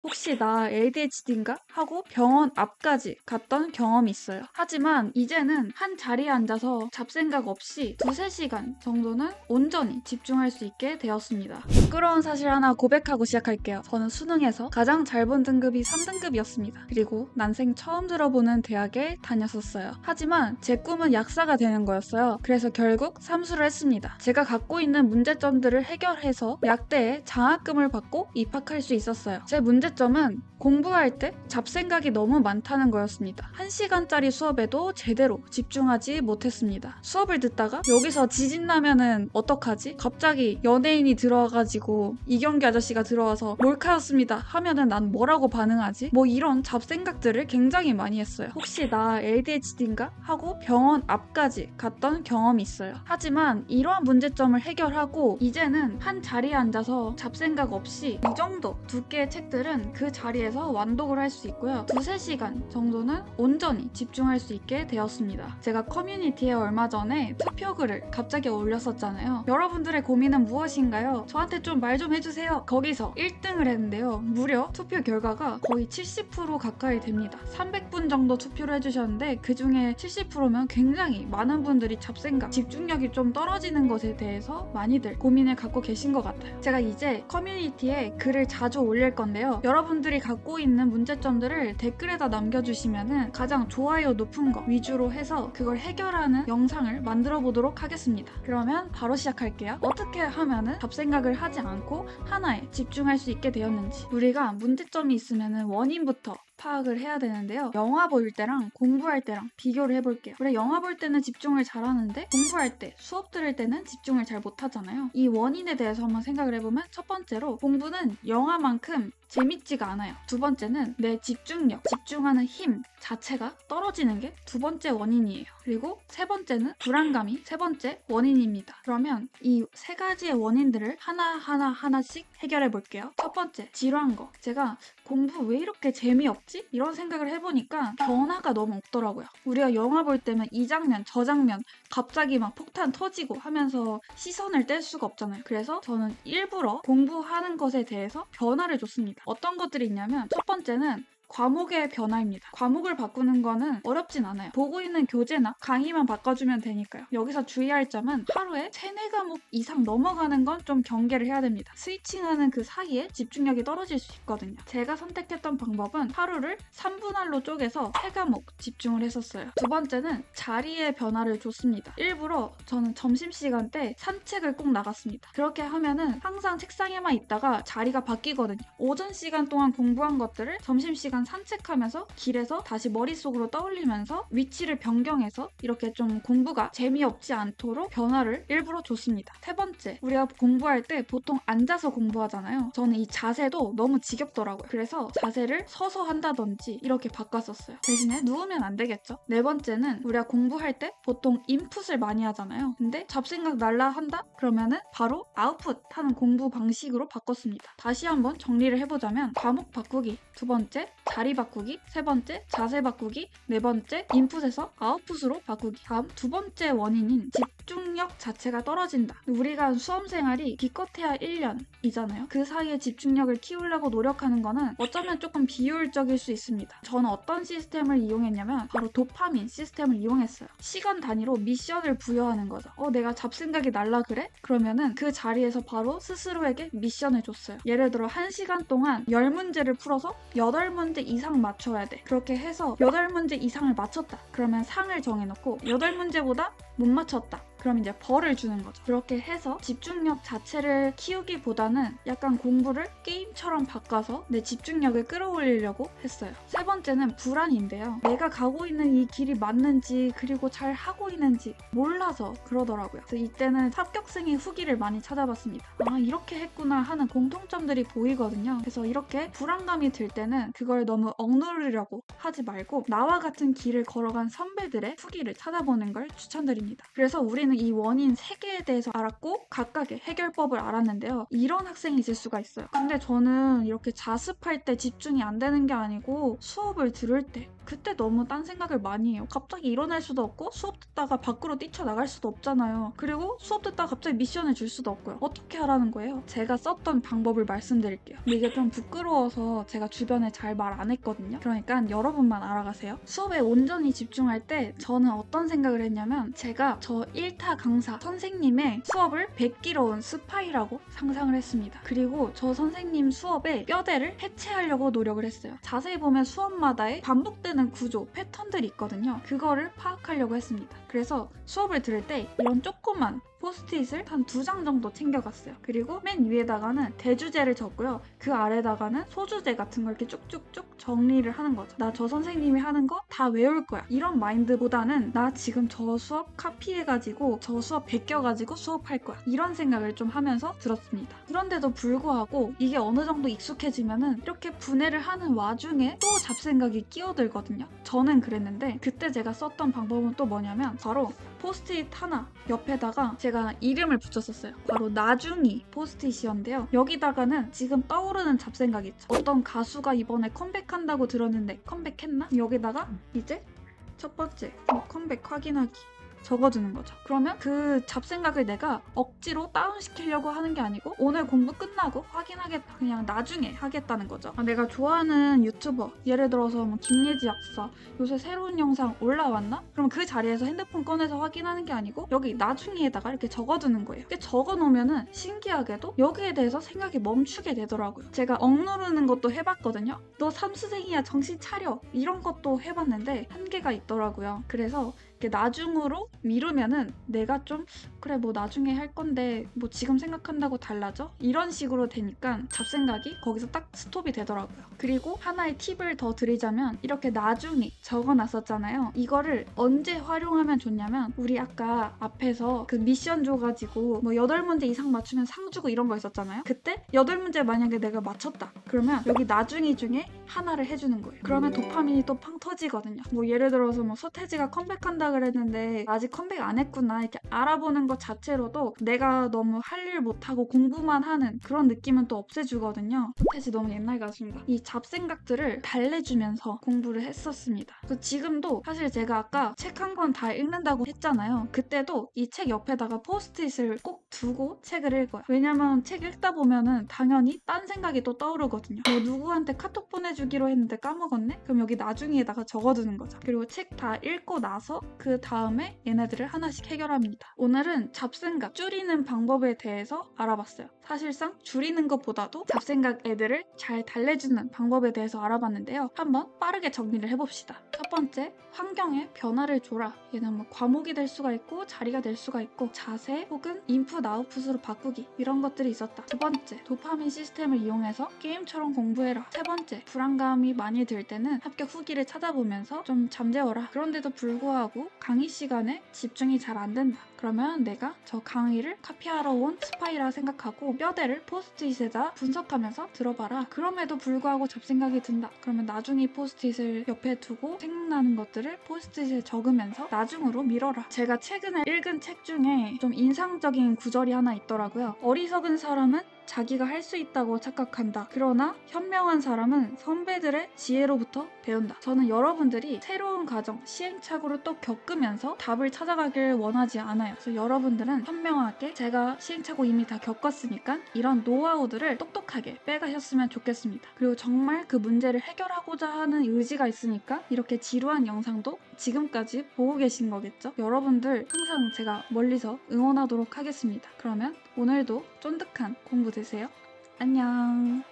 혹시 나 ADHD인가? 하고 병원 앞까지 갔던 경험이 있어요. 하지만 이제는 한 자리에 앉아서 잡생각 없이 2~3시간 정도는 온전히 집중할 수 있게 되었습니다. 부끄러운 사실 하나 고백하고 시작할게요. 저는 수능에서 가장 잘 본 등급이 3등급이었습니다. 그리고 난생 처음 들어보는 대학에 다녔었어요. 하지만 제 꿈은 약사가 되는 거였어요. 그래서 결국 삼수를 했습니다. 제가 갖고 있는 문제점들을 해결해서 약대에 장학금을 받고 입학할 수 있었어요. 제 문제점은 공부할 때 잡생각이 너무 많다는 거였습니다. 1시간짜리 수업에도 제대로 집중하지 못했습니다. 수업을 듣다가 여기서 지진 나면은 어떡하지? 갑자기 연예인이 들어와가지고 이경규 아저씨가 들어와서 몰카였습니다 하면은 난 뭐라고 반응하지? 뭐 이런 잡생각들을 굉장히 많이 했어요. 혹시 나 ADHD인가? 하고 병원 앞까지 갔던 경험이 있어요. 하지만 이러한 문제점을 해결하고 이제는 한 자리에 앉아서 잡생각 없이 이 정도 두께의 책들은 그 자리에서 완독을 할 수 있고요. 2~3시간 정도는 온전히 집중할 수 있게 되었습니다. 제가 커뮤니티에 얼마 전에 투표글을 갑자기 올렸었잖아요. 여러분들의 고민은 무엇인가요? 저한테 좀 말 좀 해주세요. 거기서 1등을 했는데요. 무려 투표 결과가 거의 70% 가까이 됩니다. 300분 정도 투표를 해주셨는데 그 중에 70%면 굉장히 많은 분들이 잡생각, 집중력이 좀 떨어지는 것에 대해서 많이들 고민을 갖고 계신 것 같아요. 제가 이제 커뮤니티에 글을 자주 올릴 건데요. 여러분들이 갖고 있는 문제점들을 댓글에다 남겨주시면은 가장 좋아요 높은 거 위주로 해서 그걸 해결하는 영상을 만들어 보도록 하겠습니다. 그러면 바로 시작할게요. 어떻게 하면은 잡생각을 하지 않고 하나에 집중할 수 있게 되었는지, 우리가 문제점이 있으면은 원인부터 파악을 해야 되는데요. 영화 볼 때랑 공부할 때랑 비교를 해볼게요. 우리 영화 볼 때는 집중을 잘하는데 공부할 때, 수업 들을 때는 집중을 잘 못하잖아요. 이 원인에 대해서 한번 생각을 해보면 첫 번째로 공부는 영화만큼 재밌지가 않아요. 두 번째는 내 집중력, 집중하는 힘 자체가 떨어지는 게 두 번째 원인이에요. 그리고 세 번째는 불안감이 세 번째 원인입니다. 그러면 이 세 가지의 원인들을 하나씩 해결해 볼게요. 첫 번째, 지루한 거. 제가 공부 왜 이렇게 재미없지? 이런 생각을 해보니까 변화가 너무 없더라고요. 우리가 영화 볼 때면 이 장면, 저 장면 갑자기 막 폭탄 터지고 하면서 시선을 뗄 수가 없잖아요. 그래서 저는 일부러 공부하는 것에 대해서 변화를 줬습니다. 어떤 것들이 있냐면 첫 번째는 과목의 변화입니다. 과목을 바꾸는 거는 어렵진 않아요. 보고 있는 교재나 강의만 바꿔주면 되니까요. 여기서 주의할 점은 하루에 3~4과목 이상 넘어가는 건 좀 경계를 해야 됩니다. 스위칭하는 그 사이에 집중력이 떨어질 수 있거든요. 제가 선택했던 방법은 하루를 3분할로 쪼개서 3과목 집중을 했었어요. 두 번째는 자리의 변화를 줬습니다. 일부러 저는 점심시간 때 산책을 꼭 나갔습니다. 그렇게 하면은 항상 책상에만 있다가 자리가 바뀌거든요. 오전 시간 동안 공부한 것들을 점심시간 산책하면서 길에서 다시 머릿속으로 떠올리면서 위치를 변경해서 이렇게 좀 공부가 재미없지 않도록 변화를 일부러 줬습니다. 세 번째, 우리가 공부할 때 보통 앉아서 공부하잖아요. 저는 이 자세도 너무 지겹더라고요. 그래서 자세를 서서 한다든지 이렇게 바꿨었어요. 대신에 누우면 안 되겠죠? 네 번째는 우리가 공부할 때 보통 인풋을 많이 하잖아요. 근데 잡생각 날라 한다? 그러면은 바로 아웃풋 하는 공부 방식으로 바꿨습니다. 다시 한번 정리를 해보자면 과목 바꾸기, 두 번째 자리 바꾸기, 세 번째 자세 바꾸기, 네 번째 인풋에서 아웃풋으로 바꾸기. 다음 두 번째 원인인 집중력 자체가 떨어진다. 우리가 수험생활이 기껏해야 1년이잖아요. 그 사이에 집중력을 키우려고 노력하는 거는 어쩌면 조금 비효율적일 수 있습니다. 저는 어떤 시스템을 이용했냐면 바로 도파민 시스템을 이용했어요. 시간 단위로 미션을 부여하는 거죠. 내가 잡생각이 날라 그래? 그러면은 그 자리에서 바로 스스로에게 미션을 줬어요. 예를 들어 1시간 동안 10문제를 풀어서 8문제 이상 맞춰야 돼. 그렇게 해서 8문제 이상을 맞췄다. 그러면 상을 정해놓고 8문제보다 못 맞췄다. 그럼 이제 벌을 주는 거죠. 그렇게 해서 집중력 자체를 키우기보다는 약간 공부를 게임처럼 바꿔서 내 집중력을 끌어올리려고 했어요. 세 번째는 불안인데요. 내가 가고 있는 이 길이 맞는지 그리고 잘 하고 있는지 몰라서 그러더라고요. 그래서 이때는 합격생의 후기를 많이 찾아봤습니다. 이렇게 했구나 하는 공통점들이 보이거든요. 그래서 이렇게 불안감이 들 때는 그걸 너무 억누르려고 하지 말고 나와 같은 길을 걸어간 선배들의 후기를 찾아보는 걸 추천드립니다. 그래서 우리는 우리는 이 원인 3개에 대해서 알았고 각각의 해결법을 알았는데요. 이런 학생이 있을 수가 있어요. 근데 저는 이렇게 자습할 때 집중이 안 되는 게 아니고 수업을 들을 때 그때 너무 딴 생각을 많이 해요. 갑자기 일어날 수도 없고 수업 듣다가 밖으로 뛰쳐나갈 수도 없잖아요. 그리고 수업 듣다가 갑자기 미션을 줄 수도 없고요. 어떻게 하라는 거예요? 제가 썼던 방법을 말씀드릴게요. 근데 이게 좀 부끄러워서 제가 주변에 잘 말 안 했거든요. 그러니까 여러분만 알아가세요. 수업에 온전히 집중할 때 저는 어떤 생각을 했냐면 제가 저 1타 강사 선생님의 수업을 베끼러 온 스파이라고 상상을 했습니다. 그리고 저 선생님 수업의 뼈대를 해체하려고 노력을 했어요. 자세히 보면 수업마다의 반복되는 구조, 패턴들이 있거든요. 그거를 파악하려고 했습니다. 그래서 수업을 들을 때 이런 조그만 포스트잇을 한 2장 정도 챙겨갔어요. 그리고 맨 위에다가는 대주제를 적고요. 그 아래다가는 소주제 같은 걸 이렇게 쭉쭉쭉 정리를 하는 거죠. 나 저 선생님이 하는 거 다 외울 거야. 이런 마인드보다는 나 지금 저 수업 카피해가지고 저 수업 베껴가지고 수업할 거야. 이런 생각을 좀 하면서 들었습니다. 그런데도 불구하고 이게 어느 정도 익숙해지면은 이렇게 분해를 하는 와중에 또 잡생각이 끼어들거든요. 저는 그랬는데 그때 제가 썼던 방법은 또 뭐냐면 바로 포스트잇 하나 옆에다가 제가 이름을 붙였었어요. 바로 나중이 포스트잇이었는데요. 여기다가는 지금 떠오르는 잡생각 있죠. 어떤 가수가 이번에 컴백한다고 들었는데 컴백했나? 여기다가 이제 첫 번째 컴백 확인하기 적어주는 거죠. 그러면 그 잡생각을 내가 억지로 다운시키려고 하는 게 아니고 오늘 공부 끝나고 확인하겠다. 그냥 나중에 하겠다는 거죠. 내가 좋아하는 유튜버 예를 들어서 뭐 김예지 약사 요새 새로운 영상 올라왔나? 그럼 그 자리에서 핸드폰 꺼내서 확인하는 게 아니고 여기 나중에다가 이렇게 적어두는 거예요. 이렇게 적어놓으면은 신기하게도 여기에 대해서 생각이 멈추게 되더라고요. 제가 억누르는 것도 해봤거든요. 너 삼수생이야 정신 차려 이런 것도 해봤는데 한계가 있더라고요. 그래서 이렇게 나중으로 미루면은 내가 좀 그래 뭐 나중에 할 건데 뭐 지금 생각한다고 달라져? 이런 식으로 되니까 잡생각이 거기서 딱 스톱이 되더라고요. 그리고 하나의 팁을 더 드리자면 이렇게 나중에 적어놨었잖아요. 이거를 언제 활용하면 좋냐면 우리 아까 앞에서 그 미션 줘가지고 뭐 8문제 이상 맞추면 상 주고 이런 거 있었잖아요. 그때 8문제 만약에 내가 맞췄다. 그러면 여기 나중에 중에 하나를 해주는 거예요. 그러면 도파민이 또 팡 터지거든요. 뭐 예를 들어서 뭐 서태지가 컴백한다 그랬는데 아직 컴백 안 했구나 이렇게 알아보는 것 자체로도 내가 너무 할 일 못하고 공부만 하는 그런 느낌은 또 없애주거든요. 서태지 너무 옛날 가수인가? 이 잡생각들을 달래주면서 공부를 했었습니다. 그래서 지금도 사실 제가 아까 책 한 권 다 읽는다고 했잖아요. 그때도 이 책 옆에다가 포스트잇을 꼭 두고 책을 읽어요. 왜냐면 책 읽다 보면은 당연히 딴 생각이 또 떠오르거든요. 뭐 누구한테 카톡 보내주기로 했는데 까먹었네? 그럼 여기 나중에다가 적어두는 거죠. 그리고 책 다 읽고 나서 그 다음에 얘네들을 하나씩 해결합니다. 오늘은 잡생각 줄이는 방법에 대해서 알아봤어요. 사실상 줄이는 것보다도 잡생각 애들을 잘 달래주는 방법에 대해서 알아봤는데요. 한번 빠르게 정리를 해봅시다. 첫 번째, 환경에 변화를 줘라. 얘는 뭐 과목이 될 수가 있고 자리가 될 수가 있고 자세 혹은 인풋 아웃풋으로 바꾸기 이런 것들이 있었다. 두 번째, 도파민 시스템을 이용해서 게임처럼 공부해라. 세 번째, 불안감이 많이 들 때는 합격 후기를 찾아보면서 좀 잠재워라. 그런데도 불구하고 강의 시간에 집중이 잘 안 된다. 그러면 내가 저 강의를 카피하러 온 스파이라 생각하고 뼈대를 포스트잇에다 분석하면서 들어봐라. 그럼에도 불구하고 잡생각이 든다. 그러면 나중에 포스트잇을 옆에 두고 생각나는 것들을 포스트잇에 적으면서 나중으로 미뤄라. 제가 최근에 읽은 책 중에 좀 인상적인 구절이 하나 있더라고요. 어리석은 사람은 자기가 할 수 있다고 착각한다. 그러나 현명한 사람은 선배들의 지혜로부터 배운다. 저는 여러분들이 새로운 과정, 시행착오를 또 겪으면서 답을 찾아가길 원하지 않아요. 그래서 여러분들은 현명하게 제가 시행착오 이미 다 겪었으니까 이런 노하우들을 똑똑하게 빼가셨으면 좋겠습니다. 그리고 정말 그 문제를 해결하고자 하는 의지가 있으니까 이렇게 지루한 영상도 지금까지 보고 계신 거겠죠? 여러분들 항상 제가 멀리서 응원하도록 하겠습니다. 그러면 오늘도 쫀득한 공부 되세요. 안녕.